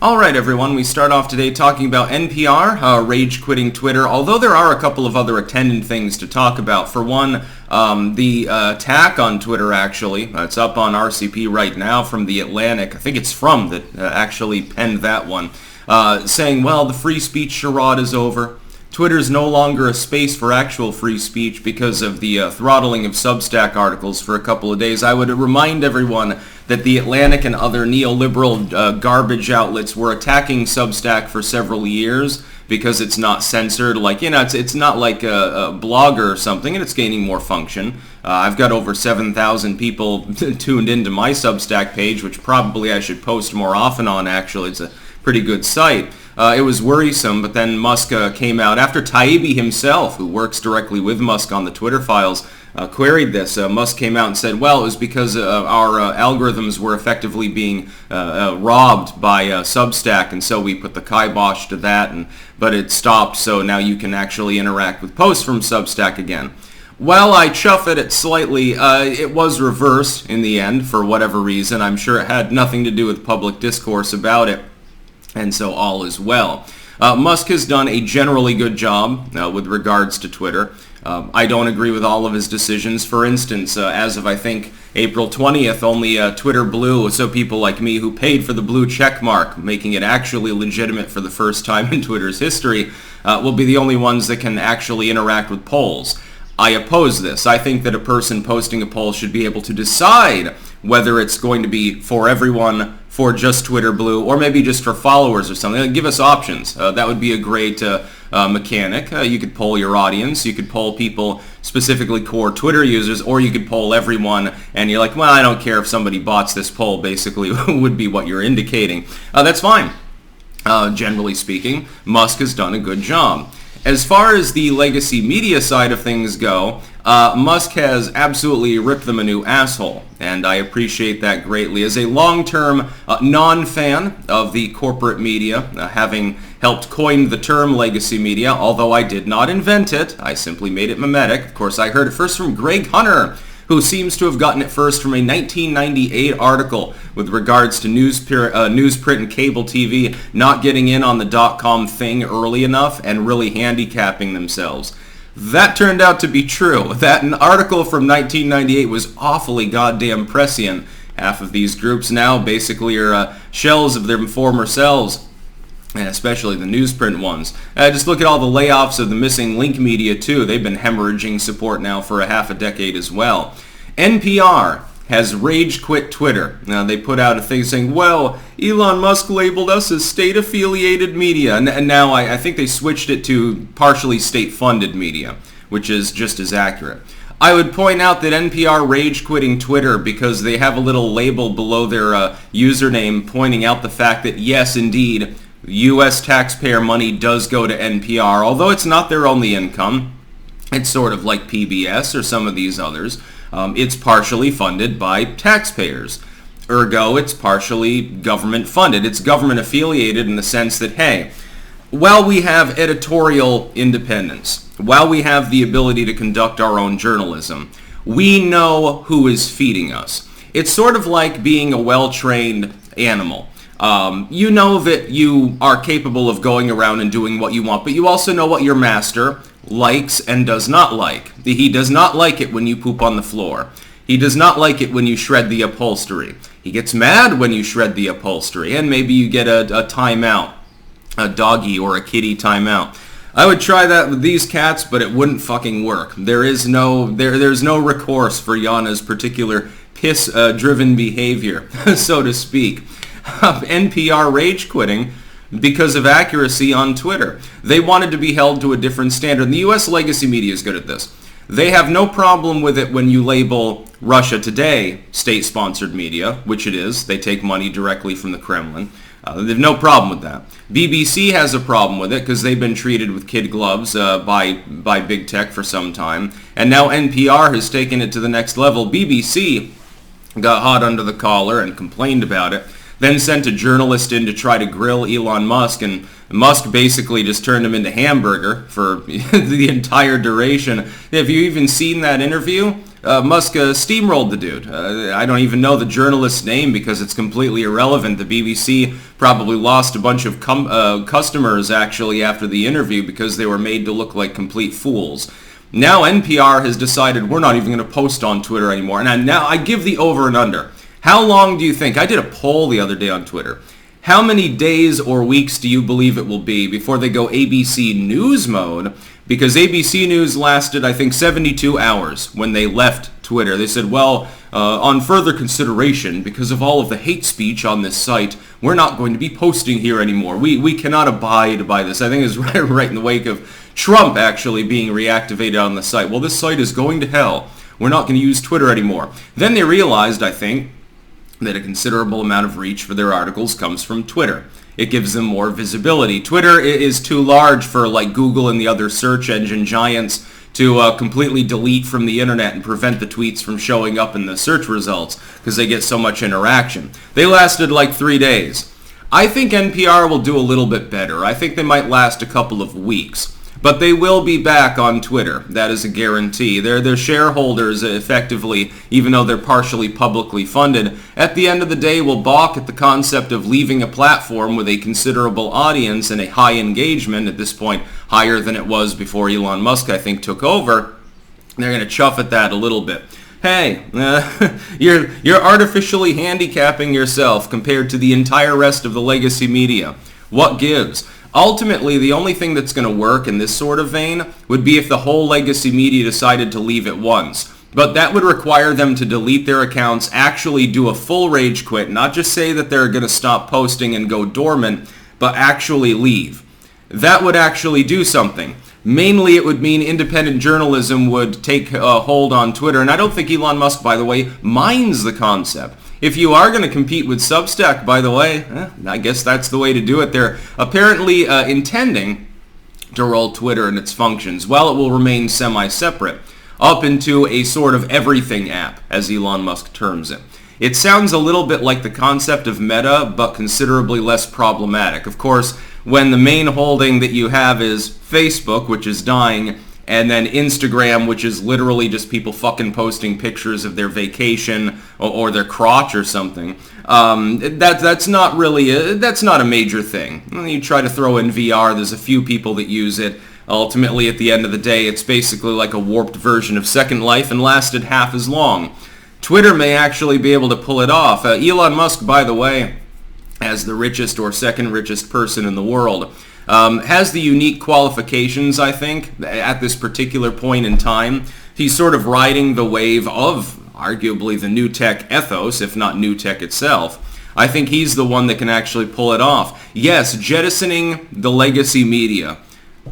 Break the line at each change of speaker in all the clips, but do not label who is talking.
All right, everyone, we start off today talking about NPR, rage quitting Twitter, although there are a couple of other attendant things to talk about. For one, the attack on Twitter, actually. It's up on RCP right now from The Atlantic. I think it's From that actually penned that one, saying, well, the free speech charade is over. Twitter's no longer a space for actual free speech because of the throttling of Substack articles for a couple of days. I would remind everyone that The Atlantic and other neoliberal garbage outlets were attacking Substack for several years because it's not censored. Like, it's not like a blogger or something, and it's gaining more function. I've got over 7,000 people tuned into my Substack page, which probably I should post more often on, actually. It's a pretty good site. It was worrisome, but then Musk came out after Taibbi himself, who works directly with Musk on the Twitter files, queried this. Musk came out and said, well, it was because our algorithms were effectively being robbed by Substack, and so we put the kibosh to that, but it stopped, so now you can actually interact with posts from Substack again. While I chuff at it slightly, it was reversed in the end for whatever reason. I'm sure it had nothing to do with public discourse about it. And so all is well. Musk has done a generally good job with regards to Twitter. I don't agree with all of his decisions. For instance, as of I think April 20th, only Twitter Blue, so people like me who paid for the blue check mark, making it actually legitimate for the first time in Twitter's history, will be the only ones that can actually interact with polls. I oppose this. I think that a person posting a poll should be able to decide whether it's going to be for everyone, for just Twitter Blue, or maybe just for followers or something. Give us options. That would be a great mechanic. You could poll your audience. You could poll people, specifically core Twitter users, or you could poll everyone, and you're like, well, I don't care if somebody bots this poll, basically, would be what you're indicating. That's fine. Generally speaking, Musk has done a good job. As far as the legacy media side of things go, Musk has absolutely ripped them a new asshole, and I appreciate that greatly. As a long-term non-fan of the corporate media, having helped coin the term legacy media, although I did not invent it, I simply made it mimetic. Of course, I heard it first from Greg Hunter, who seems to have gotten it first from a 1998 article with regards to newsprint and cable TV not getting in on the .com thing early enough and really handicapping themselves. That turned out to be true. That an article from 1998 was awfully goddamn prescient. Half of these groups now basically are shells of their former selves, and especially the newsprint ones. Just look at all the layoffs of the missing link media too. They've been hemorrhaging support now for a half a decade as well. NPR has rage quit Twitter. Now they put out a thing saying, well, Elon Musk labeled us as state-affiliated media, and now I think they switched it to partially state-funded media, which is just as accurate. I would point out that NPR rage quitting Twitter because they have a little label below their username pointing out the fact that yes, indeed, U.S. taxpayer money does go to NPR, although it's not their only income. It's sort of like PBS or some of these others. It's partially funded by taxpayers. Ergo, it's partially government funded. It's government affiliated in the sense that, hey, while we have editorial independence, while we have the ability to conduct our own journalism, we know who is feeding us. It's sort of like being a well-trained animal. You know that you are capable of going around and doing what you want, but you also know what your master likes and does not like. He does not like it when you poop on the floor. He does not like it when you shred the upholstery. He gets mad when you shred the upholstery, and maybe you get a timeout, a doggy or a kitty timeout. I would try that with these cats, but it wouldn't fucking work. There's no recourse for Yana's particular piss-driven behavior, so to speak. NPR rage quitting because of accuracy on Twitter. They wanted to be held to a different standard. And the U.S. legacy media is good at this. They have no problem with it when you label Russia Today state-sponsored media, which it is. They take money directly from the Kremlin. They have no problem with that. BBC has a problem with it because they've been treated with kid gloves by big tech for some time. And now NPR has taken it to the next level. BBC got hot under the collar and complained about it. Then sent a journalist in to try to grill Elon Musk, and Musk basically just turned him into hamburger for the entire duration. Have you even seen that interview? Musk steamrolled the dude. I don't even know the journalist's name because it's completely irrelevant. The BBC probably lost a bunch of customers actually after the interview because they were made to look like complete fools. Now NPR has decided we're not even going to post on Twitter anymore. And now I give the over and under. How long do you think? I did a poll the other day on Twitter. How many days or weeks do you believe it will be before they go ABC News mode? Because ABC News lasted, I think, 72 hours when they left Twitter. They said, well, on further consideration, because of all of the hate speech on this site, we're not going to be posting here anymore. We cannot abide by this. I think it's right in the wake of Trump actually being reactivated on the site. Well, this site is going to hell. We're not going to use Twitter anymore. Then they realized, I think, that a considerable amount of reach for their articles comes from Twitter. It gives them more visibility. Twitter is too large for like Google and the other search engine giants to completely delete from the internet and prevent the tweets from showing up in the search results because they get so much interaction. They lasted like 3 days. I think NPR will do a little bit better. I think they might last a couple of weeks. But they will be back on Twitter. That is a guarantee. They're shareholders, effectively, even though they're partially publicly funded, at the end of the day will balk at the concept of leaving a platform with a considerable audience and a high engagement, at this point higher than it was before Elon Musk, I think, took over. They're going to chuff at that a little bit. Hey, you're artificially handicapping yourself compared to the entire rest of the legacy media. What gives? Ultimately, the only thing that's going to work in this sort of vein would be if the whole legacy media decided to leave at once. But that would require them to delete their accounts, actually do a full rage quit, not just say that they're going to stop posting and go dormant, but actually leave. That would actually do something. Mainly, it would mean independent journalism would take a hold on Twitter. And I don't think Elon Musk, by the way, minds the concept. If you are going to compete with Substack, by the way, I guess that's the way to do it. They're apparently intending to roll Twitter and its functions, while it will remain semi-separate, up into a sort of everything app, as Elon Musk terms it. It sounds a little bit like the concept of Meta, but considerably less problematic. Of course, when the main holding that you have is Facebook, which is dying, and then Instagram, which is literally just people fucking posting pictures of their vacation or their crotch or something. That's not a major thing. You try to throw in VR, there's a few people that use it. Ultimately, at the end of the day, it's basically like a warped version of Second Life and lasted half as long. Twitter may actually be able to pull it off. Elon Musk, by the way, as the richest or second richest person in the world, has the unique qualifications, I think, at this particular point in time. He's sort of riding the wave of, arguably, the new tech ethos, if not new tech itself. I think he's the one that can actually pull it off. Yes, jettisoning the legacy media,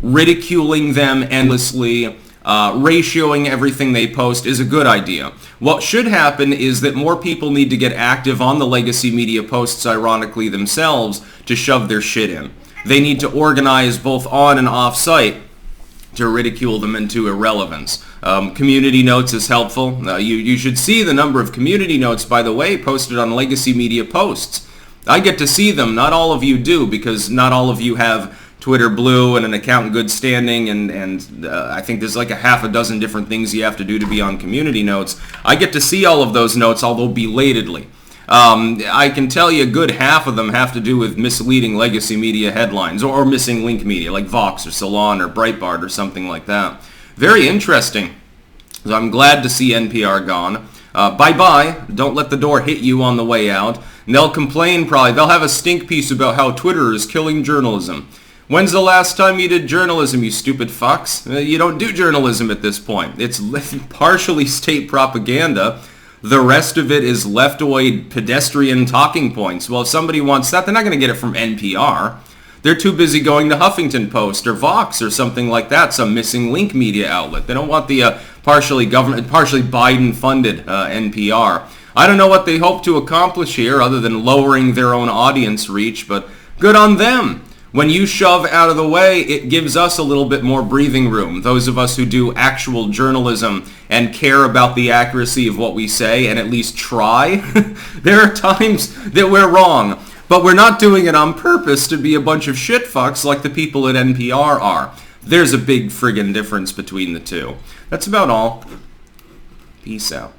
ridiculing them endlessly, ratioing everything they post is a good idea. What should happen is that more people need to get active on the legacy media posts, ironically, themselves, to shove their shit in. They need to organize both on and off site to ridicule them into irrelevance. Community notes is helpful. You should see the number of community notes, by the way, posted on legacy media posts. I get to see them. Not all of you do, because not all of you have Twitter Blue and an account in good standing, and I think there's like a half a dozen different things you have to do to be on community notes. I get to see all of those notes, although belatedly. I can tell you a good half of them have to do with misleading legacy media headlines or missing link media like Vox or Salon or Breitbart or something like that. Very interesting. So I'm glad to see NPR gone. Bye-bye. Don't let the door hit you on the way out. And they'll complain probably. They'll have a stink piece about how Twitter is killing journalism. When's the last time you did journalism, you stupid fucks? You don't do journalism at this point. It's partially state propaganda. The rest of it is leftoid pedestrian talking points. Well, if somebody wants that, they're not going to get it from NPR. They're too busy going to Huffington Post or Vox or something like that, some missing link media outlet. They don't want the partially Biden-funded NPR. I don't know what they hope to accomplish here other than lowering their own audience reach, but good on them. When you shove out of the way, it gives us a little bit more breathing room. Those of us who do actual journalism and care about the accuracy of what we say and at least try. There are times that we're wrong, but we're not doing it on purpose to be a bunch of shitfucks like the people at NPR are. There's a big friggin' difference between the two. That's about all. Peace out.